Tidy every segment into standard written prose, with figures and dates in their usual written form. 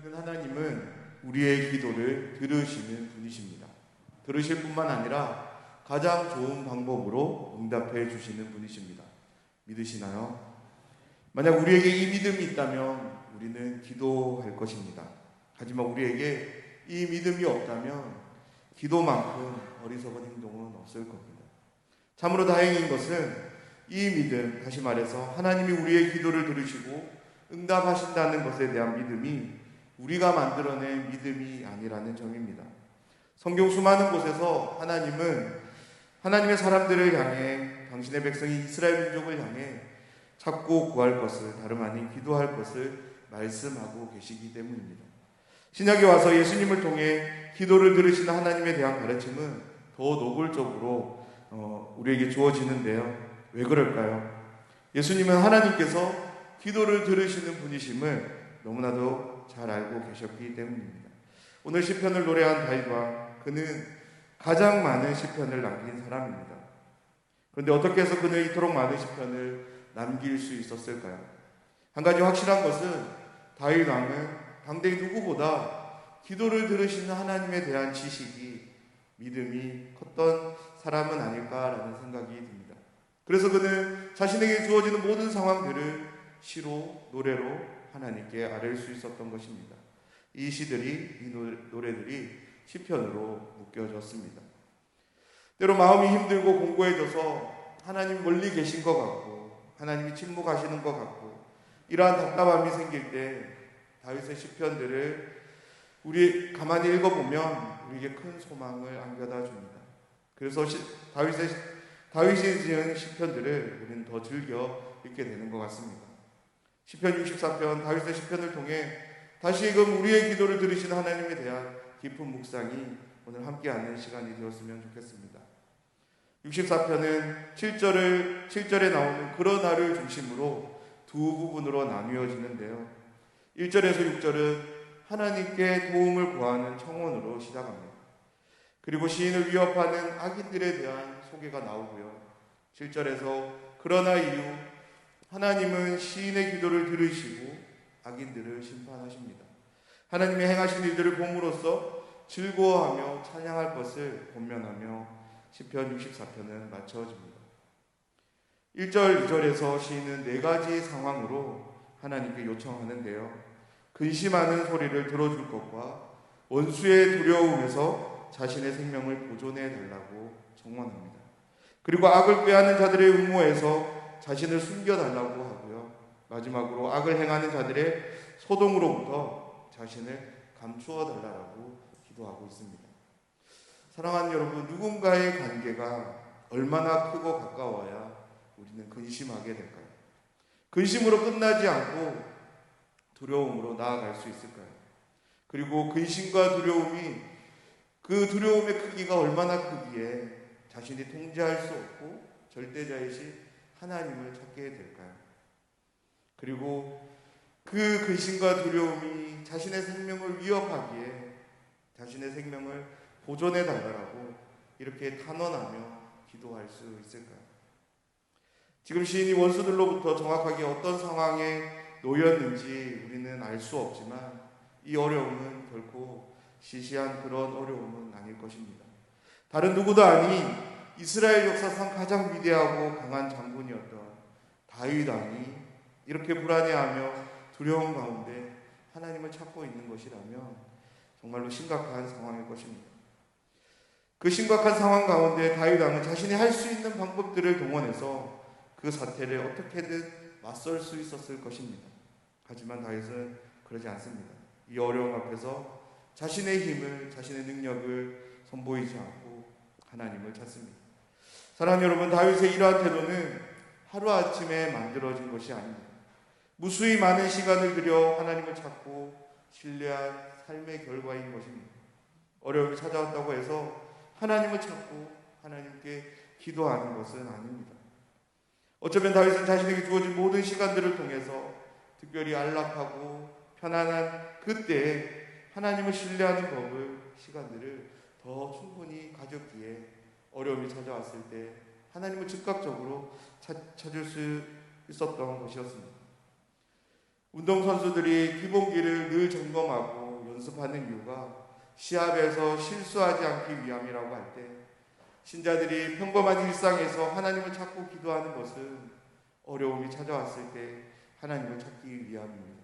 믿는 하나님은 우리의 기도를 들으시는 분이십니다. 들으실 뿐만 아니라 가장 좋은 방법으로 응답해 주시는 분이십니다. 믿으시나요? 만약 우리에게 이 믿음이 있다면 우리는 기도할 것입니다. 하지만 우리에게 이 믿음이 없다면 기도만큼 어리석은 행동은 없을 겁니다. 참으로 다행인 것은 이 믿음, 다시 말해서 하나님이 우리의 기도를 들으시고 응답하신다는 것에 대한 믿음이 우리가 만들어낸 믿음이 아니라는 점입니다. 성경 수많은 곳에서 하나님은 하나님의 사람들을 향해, 당신의 백성이 이스라엘 민족을 향해 찾고 구할 것을, 다름 아닌 기도할 것을 말씀하고 계시기 때문입니다. 신약에 와서 예수님을 통해 기도를 들으시는 하나님에 대한 가르침은 더 노골적으로 우리에게 주어지는데요. 왜 그럴까요? 예수님은 하나님께서 기도를 들으시는 분이심을 너무나도 잘 알고 계셨기 때문입니다. 오늘 시편을 노래한 다윗왕, 그는 가장 많은 시편을 남긴 사람입니다. 그런데 어떻게 해서 그는 이토록 많은 시편을 남길 수 있었을까요? 한 가지 확실한 것은 다윗왕은 당대 누구보다 기도를 들으시는 하나님에 대한 지식이, 믿음이 컸던 사람은 아닐까라는 생각이 듭니다. 그래서 그는 자신에게 주어지는 모든 상황들을 시로, 노래로 하나님께 아뢰 수 있었던 것입니다. 이 시들이, 이 노래들이 시편으로 묶여졌습니다. 때로 마음이 힘들고 공고해져서 하나님 멀리 계신 것 같고 하나님이 침묵하시는 것 같고 이러한 답답함이 생길 때 다윗의 시편들을 우리 가만히 읽어보면 우리에게 큰 소망을 안겨다 줍니다. 그래서 다윗이 지은 시편들을 우리는 더 즐겨 읽게 되는 것 같습니다. 시편 64편, 다윗의 시편을 통해 다시금 우리의 기도를 들으시는 하나님에 대한 깊은 묵상이 오늘 함께하는 시간이 되었으면 좋겠습니다. 64편은 7절에 나오는 그러나를 중심으로 두 부분으로 나뉘어지는데요. 1절에서 6절은 하나님께 도움을 구하는 청원으로 시작합니다. 그리고 시인을 위협하는 악인들에 대한 소개가 나오고요. 7절에서 그러나 이후 하나님은 시인의 기도를 들으시고 악인들을 심판하십니다. 하나님의 행하신 일들을 봄으로써 즐거워하며 찬양할 것을 권면하며 시편 64편은 마쳐집니다. 1절, 2절에서 시인은 네 가지 상황으로 하나님께 요청하는데요. 근심하는 소리를 들어줄 것과 원수의 두려움에서 자신의 생명을 보존해 달라고 청원합니다. 그리고 악을 꾀하는 자들의 음모에서 자신을 숨겨달라고 하고요. 마지막으로 악을 행하는 자들의 소동으로부터 자신을 감추어 달라고 기도하고 있습니다. 사랑하는 여러분, 누군가의 관계가 얼마나 크고 가까워야 우리는 근심하게 될까요? 근심으로 끝나지 않고 두려움으로 나아갈 수 있을까요? 그리고 근심과 두려움이, 그 두려움의 크기가 얼마나 크기에 자신이 통제할 수 없고 절대자이신 하나님을 찾게 될까요? 그리고 그 근심과 두려움이 자신의 생명을 위협하기에 자신의 생명을 보존해 달라고 이렇게 탄원하며 기도할 수 있을까요? 지금 시인이 원수들로부터 정확하게 어떤 상황에 놓였는지 우리는 알 수 없지만 이 어려움은 결코 시시한 그런 어려움은 아닐 것입니다. 다른 누구도 아닌 이스라엘 역사상 가장 위대하고 강한 장군이었던 다윗 왕이 이렇게 불안해하며 두려움 가운데 하나님을 찾고 있는 것이라면 정말로 심각한 상황일 것입니다. 그 심각한 상황 가운데 다윗 왕은 자신이 할 수 있는 방법들을 동원해서 그 사태를 어떻게든 맞설 수 있었을 것입니다. 하지만 다윗은 그러지 않습니다. 이 어려움 앞에서 자신의 힘을, 자신의 능력을 선보이지 않고 하나님을 찾습니다. 사랑하는 여러분, 다윗의 이러한 태도는 하루아침에 만들어진 것이 아닙니다. 무수히 많은 시간을 들여 하나님을 찾고 신뢰한 삶의 결과인 것입니다. 어려움이 찾아왔다고 해서 하나님을 찾고 하나님께 기도하는 것은 아닙니다. 어쩌면 다윗은 자신에게 주어진 모든 시간들을 통해서 특별히 안락하고 편안한 그때에 하나님을 신뢰하는 법을, 시간들을 더 충분히 가졌기에 어려움이 찾아왔을 때 하나님을 즉각적으로 찾을 수 있었던 것이었습니다. 운동선수들이 기본기를 늘 점검하고 연습하는 이유가 시합에서 실수하지 않기 위함이라고 할 때, 신자들이 평범한 일상에서 하나님을 찾고 기도하는 것은 어려움이 찾아왔을 때 하나님을 찾기 위함입니다.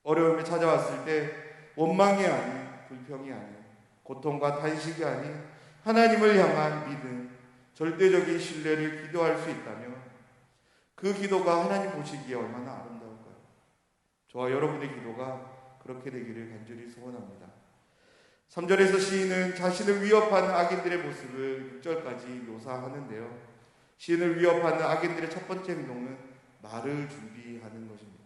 어려움이 찾아왔을 때 원망이 아닌, 불평이 아닌, 고통과 탄식이 아닌 하나님을 향한 믿음, 절대적인 신뢰를 기도할 수 있다면 그 기도가 하나님 보시기에 얼마나 아름다울까요? 저와 여러분의 기도가 그렇게 되기를 간절히 소원합니다. 3절에서 시인은 자신을 위협하는 악인들의 모습을 6절까지 묘사하는데요. 시인을 위협하는 악인들의 첫 번째 행동은 말을 준비하는 것입니다.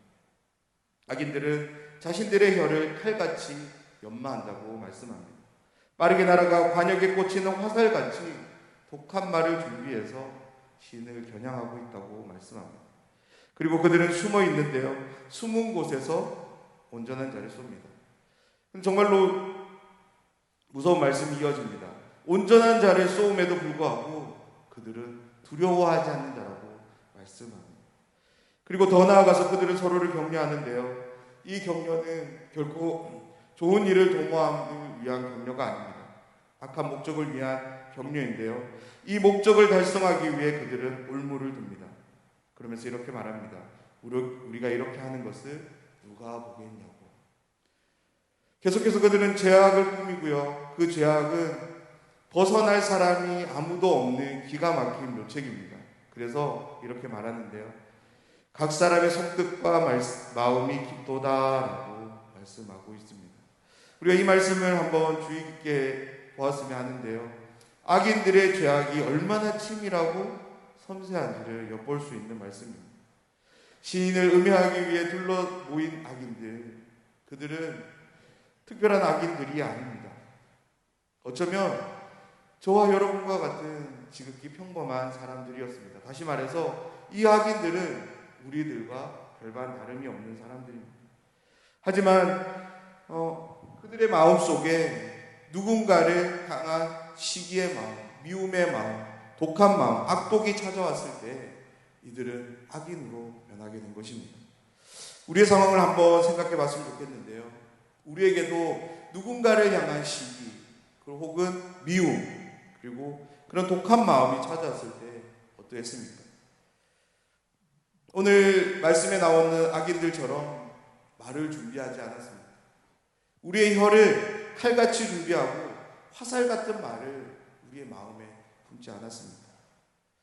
악인들은 자신들의 혀를 칼같이 연마한다고 말씀합니다. 빠르게 날아가 관역에 꽂히는 화살같이 독한 말을 준비해서 시인을 겨냥하고 있다고 말씀합니다. 그리고 그들은 숨어 있는데요. 숨은 곳에서 온전한 자를 쏩니다. 정말로 무서운 말씀이 이어집니다. 온전한 자를 쏘음에도 불구하고 그들은 두려워하지 않는 자라고 말씀합니다. 그리고 더 나아가서 그들은 서로를 격려하는데요. 이 격려는 결코 좋은 일을 도모함을 위한 격려가 아닙니다. 악한 목적을 위한 격려인데요. 이 목적을 달성하기 위해 그들은 올무를 둡니다. 그러면서 이렇게 말합니다. 우리가 이렇게 하는 것을 누가 보겠냐고. 계속해서 그들은 죄악을 꾸미고요. 그 죄악은 벗어날 사람이 아무도 없는 기가 막힌 묘책입니다. 그래서 이렇게 말하는데요. 각 사람의 속뜻과 마음이 깊도다라고 말씀하고 있습니다. 우리가 이 말씀을 한번 주의 깊게 보았으면 하는데요. 악인들의 죄악이 얼마나 치밀하고 섬세한지를 엿볼 수 있는 말씀입니다. 시인을 음해하기 위해 둘러 모인 악인들, 그들은 특별한 악인들이 아닙니다. 어쩌면 저와 여러분과 같은 지극히 평범한 사람들이었습니다. 다시 말해서 이 악인들은 우리들과 별반 다름이 없는 사람들입니다. 하지만 그들의 마음속에 누군가를 향한 시기의 마음, 미움의 마음, 독한 마음, 악독이 찾아왔을 때 이들은 악인으로 변하게 된 것입니다. 우리의 상황을 한번 생각해 봤으면 좋겠는데요. 우리에게도 누군가를 향한 시기, 그리고 혹은 미움, 그리고 그런 독한 마음이 찾아왔을 때 어떠했습니까? 오늘 말씀에 나오는 악인들처럼 말을 준비하지 않았습니다. 우리의 혀를 칼같이 준비하고 화살 같은 말을 우리의 마음에 품지 않았습니다.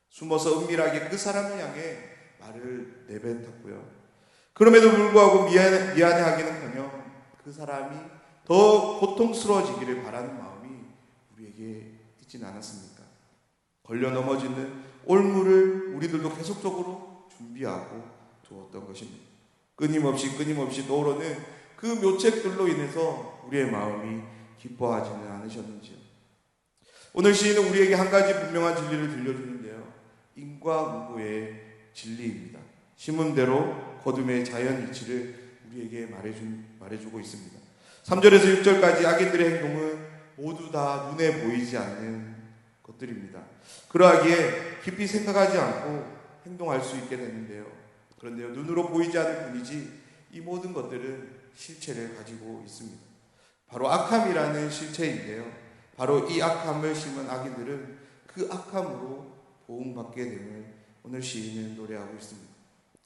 숨어서 은밀하게 그 사람을 향해 말을 내뱉었고요. 그럼에도 불구하고 미안해하기는커녕 그 사람이 더 고통스러워지기를 바라는 마음이 우리에게 있지는 않았습니까? 걸려 넘어지는 올무를 우리들도 계속적으로 준비하고 두었던 것입니다. 끊임없이 떠오르는 그 묘책들로 인해서 우리의 마음이 기뻐하지는 않으셨는지요. 오늘 시인은 우리에게 한 가지 분명한 진리를 들려주는데요. 인과응보의 진리입니다. 심은 대로 거둠의 자연 이치를 우리에게 말해주고 있습니다. 3절에서 6절까지 악인들의 행동은 모두 다 눈에 보이지 않는 것들입니다. 그러하기에 깊이 생각하지 않고 행동할 수 있게 되는데요. 그런데요, 눈으로 보이지 않을 뿐이지 이 모든 것들은 실체를 가지고 있습니다. 바로 악함이라는 실체인데요. 바로 이 악함을 심은 악인들은 그 악함으로 보응받게 됨을 오늘 시인은 노래하고 있습니다.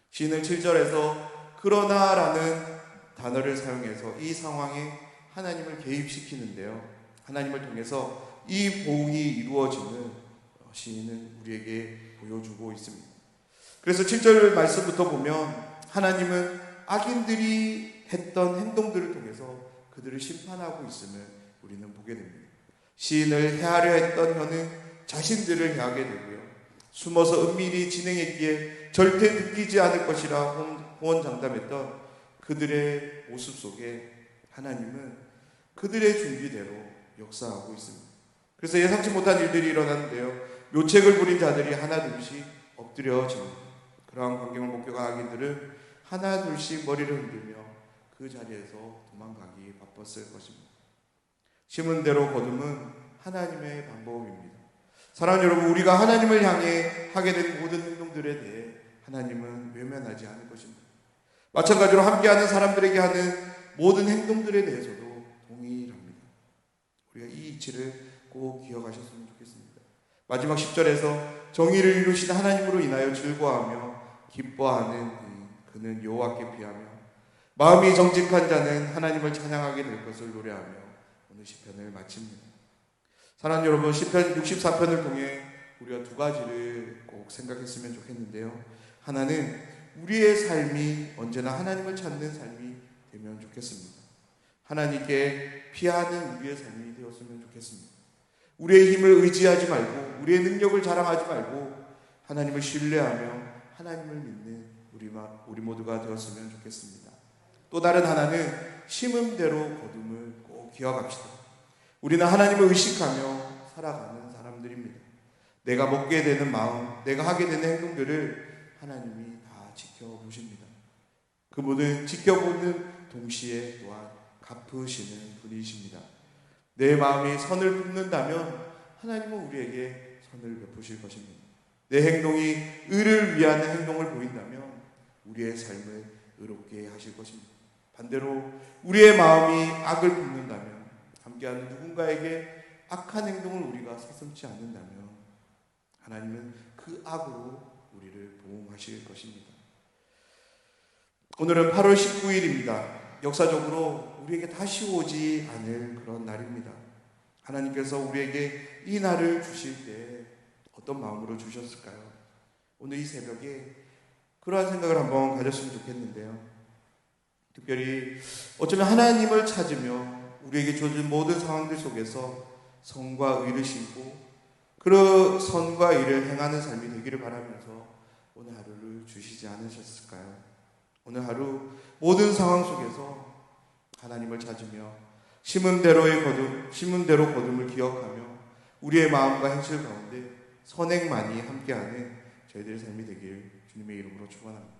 시인은 7절에서 그러나라는 단어를 사용해서 이 상황에 하나님을 개입시키는데요. 하나님을 통해서 이 보응이 이루어지는 시인은 우리에게 보여주고 있습니다. 그래서 7절 말씀부터 보면 하나님은 악인들이 했던 행동들을 통해서 그들을 심판하고 있음을 우리는 보게 됩니다. 시인을 해하려 했던 혀는 자신들을 해하게 되고요. 숨어서 은밀히 진행했기에 절대 느끼지 않을 것이라 호언장담했던 그들의 모습 속에 하나님은 그들의 준비대로 역사하고 있습니다. 그래서 예상치 못한 일들이 일어나는데요. 묘책을 부린 자들이 하나둘씩 엎드려집니다. 그러한 광경을 목격한 악인들은 하나둘씩 머리를 흔들며 그 자리에서 도망가기 바빴을 것입니다. 심은 대로 거둠은 하나님의 방법입니다. 사랑하는 여러분, 우리가 하나님을 향해 하게 된 모든 행동들에 대해 하나님은 외면하지 않을 것입니다. 마찬가지로 함께하는 사람들에게 하는 모든 행동들에 대해서도 동일합니다. 우리가 이 이치를 꼭 기억하셨으면 좋겠습니다. 마지막 10절에서 정의를 이루신 하나님으로 인하여 즐거워하며 기뻐하는 그는 여호와께 비하며 마음이 정직한 자는 하나님을 찬양하게 될 것을 노래하며 오늘 시편을 마칩니다. 사랑하는 여러분, 시편 64편을 통해 우리가 두 가지를 꼭 생각했으면 좋겠는데요. 하나는 우리의 삶이 언제나 하나님을 찾는 삶이 되면 좋겠습니다. 하나님께 피하는 우리의 삶이 되었으면 좋겠습니다. 우리의 힘을 의지하지 말고 우리의 능력을 자랑하지 말고 하나님을 신뢰하며 하나님을 믿는 우리 모두가 되었으면 좋겠습니다. 또 다른 하나는 심은 대로 거둠을 꼭 기억합시다. 우리는 하나님을 의식하며 살아가는 사람들입니다. 내가 먹게 되는 마음, 내가 하게 되는 행동들을 하나님이 다 지켜보십니다. 그분은 지켜보는 동시에 또한 갚으시는 분이십니다. 내 마음이 선을 품는다면 하나님은 우리에게 선을 베푸실 것입니다. 내 행동이 의를 위한 행동을 보인다면 우리의 삶을 의롭게 하실 것입니다. 반대로 우리의 마음이 악을 품는다면, 함께하는 누군가에게 악한 행동을 우리가 서슴지 않는다면 하나님은 그 악으로 우리를 보응하실 것입니다. 오늘은 8월 19일입니다. 역사적으로 우리에게 다시 오지 않을 그런 날입니다. 하나님께서 우리에게 이 날을 주실 때 어떤 마음으로 주셨을까요? 오늘 이 새벽에 그러한 생각을 한번 가졌으면 좋겠는데요. 특별히 어쩌면 하나님을 찾으며 우리에게 주어진 모든 상황들 속에서 선과 의를 신고 그 선과 의를 행하는 삶이 되기를 바라면서 오늘 하루를 주시지 않으셨을까요? 오늘 하루 모든 상황 속에서 하나님을 찾으며 심은 대로 거둠을 기억하며 우리의 마음과 행실 가운데 선행만이 함께하는 저희들의 삶이 되길 주님의 이름으로 축원합니다.